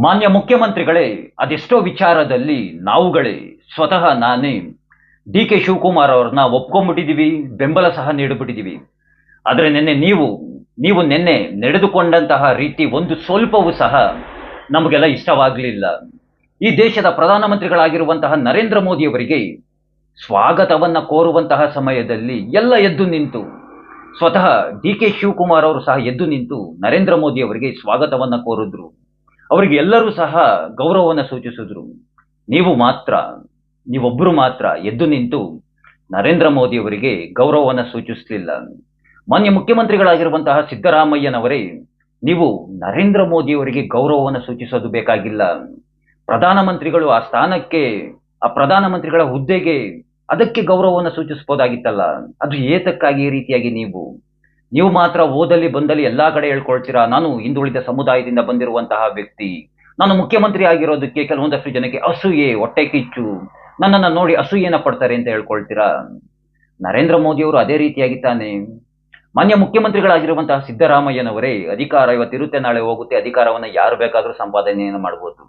ಮಾನ್ಯ ಮುಖ್ಯಮಂತ್ರಿಗಳೇ, ಅದೆಷ್ಟೋ ವಿಚಾರದಲ್ಲಿ ನಾವುಗಳೇ ಸ್ವತಃ ನಾನೇ ಡಿ ಕೆ ಶಿವಕುಮಾರ್ ಅವ್ರನ್ನ ಒಪ್ಕೊಂಡ್ಬಿಟ್ಟಿದೀವಿ, ಬೆಂಬಲ ಸಹ ನೀಡಿಬಿಟ್ಟಿದೀವಿ. ಆದರೆ ನೀವು ನಿನ್ನೆ ನಡೆದುಕೊಂಡಂತಹ ರೀತಿ ಒಂದು ಸ್ವಲ್ಪವೂ ಸಹ ನಮಗೆಲ್ಲ ಇಷ್ಟವಾಗಲಿಲ್ಲ. ಈ ದೇಶದ ಪ್ರಧಾನಮಂತ್ರಿಗಳಾಗಿರುವಂತಹ ನರೇಂದ್ರ ಮೋದಿಯವರಿಗೆ ಸ್ವಾಗತವನ್ನ ಕೋರುವಂತಹ ಸಮಯದಲ್ಲಿ ಎಲ್ಲ ಎದ್ದು ನಿಂತು, ಸ್ವತಃ ಡಿ ಕೆ ಶಿವಕುಮಾರ್ ಅವರು ಸಹ ಎದ್ದು ನಿಂತು ನರೇಂದ್ರ ಮೋದಿ ಅವರಿಗೆ ಸ್ವಾಗತವನ್ನ ಕೋರಿದ್ರು. ಅವರಿಗೆ ಎಲ್ಲರೂ ಸಹ ಗೌರವವನ್ನು ಸೂಚಿಸಿದ್ರು. ನೀವೊಬ್ಬರು ಮಾತ್ರ ಎದ್ದು ನಿಂತು ನರೇಂದ್ರ ಮೋದಿ ಅವರಿಗೆ ಗೌರವವನ್ನು ಸೂಚಿಸಲಿಲ್ಲ. ಮಾನ್ಯ ಮುಖ್ಯಮಂತ್ರಿಗಳಾಗಿರುವಂತಹ ಸಿದ್ದರಾಮಯ್ಯನವರೇ, ನೀವು ನರೇಂದ್ರ ಮೋದಿ ಅವರಿಗೆ ಗೌರವವನ್ನು ಸೂಚಿಸೋದು ಬೇಕಾಗಿಲ್ಲ. ಪ್ರಧಾನಮಂತ್ರಿಗಳು ಆ ಸ್ಥಾನಕ್ಕೆ, ಆ ಪ್ರಧಾನಮಂತ್ರಿಗಳ ಹುದ್ದೆಗೆ ಅದಕ್ಕೆ ಗೌರವವನ್ನು ಸೂಚಿಸಬಹುದಾಗಿತ್ತಲ್ಲ. ಅದು ಏತಕ್ಕಾಗಿ ಈ ರೀತಿಯಾಗಿ ನೀವು ಮಾತ್ರ ಓದಲ್ಲಿ ಬಂದಲ್ಲಿ ಎಲ್ಲಾ ಕಡೆ ಹೇಳ್ಕೊಳ್ತೀರಾ, ನಾನು ಹಿಂದುಳಿದ ಸಮುದಾಯದಿಂದ ಬಂದಿರುವಂತಹ ವ್ಯಕ್ತಿ, ನಾನು ಮುಖ್ಯಮಂತ್ರಿ ಆಗಿರೋದಕ್ಕೆ ಕೆಲವೊಂದಷ್ಟು ಜನಕ್ಕೆ ಅಸೂಯೆ, ಹೊಟ್ಟೆ ಕಿಚ್ಚು, ನನ್ನನ್ನು ನೋಡಿ ಅಸೂಯೆನ ಪಡ್ತಾರೆ ಅಂತ ಹೇಳ್ಕೊಳ್ತೀರಾ. ನರೇಂದ್ರ ಮೋದಿ ಅವರು ಅದೇ ರೀತಿಯಾಗಿ ತಾನೆ. ಮಾನ್ಯ ಮುಖ್ಯಮಂತ್ರಿಗಳಾಗಿರುವಂತಹ ಸಿದ್ದರಾಮಯ್ಯನವರೇ, ಅಧಿಕಾರ ಇವತ್ತಿರುತ್ತೆ ನಾಳೆ ಹೋಗುತ್ತೆ, ಅಧಿಕಾರವನ್ನ ಯಾರು ಬೇಕಾದರೂ ಸಂಪಾದನೆಯನ್ನು ಮಾಡಬಹುದು.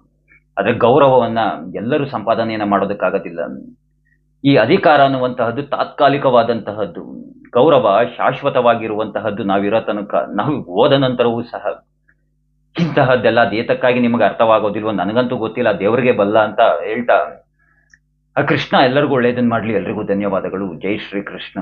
ಆದ್ರೆ ಗೌರವವನ್ನ ಎಲ್ಲರೂ ಸಂಪಾದನೆಯನ್ನ ಮಾಡೋದಕ್ಕಾಗೋದಿಲ್ಲ. ಈ ಅಧಿಕಾರ ಅನ್ನುವಂತಹದ್ದು ತಾತ್ಕಾಲಿಕವಾದಂತಹದ್ದು, ಗೌರವ ಶಾಶ್ವತವಾಗಿರುವಂತಹದ್ದು. ನಾವಿರೋ ತನಕ, ನಾವು ಹೋದ ನಂತರವೂ ಸಹ ಇಂತಹದ್ದೆಲ್ಲ ಏತಕ್ಕಾಗಿ ನಿಮಗೆ ಅರ್ಥವಾಗೋದಿಲ್ವೋ ನನಗಂತೂ ಗೊತ್ತಿಲ್ಲ, ದೇವರಿಗೆ ಬಲ್ಲ ಅಂತ ಹೇಳ್ತಾ, ಆ ಕೃಷ್ಣ ಎಲ್ಲರಿಗೂ ಒಳ್ಳೇದನ್ನ ಮಾಡ್ಲಿ. ಎಲ್ರಿಗೂ ಧನ್ಯವಾದಗಳು. ಜೈ ಶ್ರೀ ಕೃಷ್ಣ.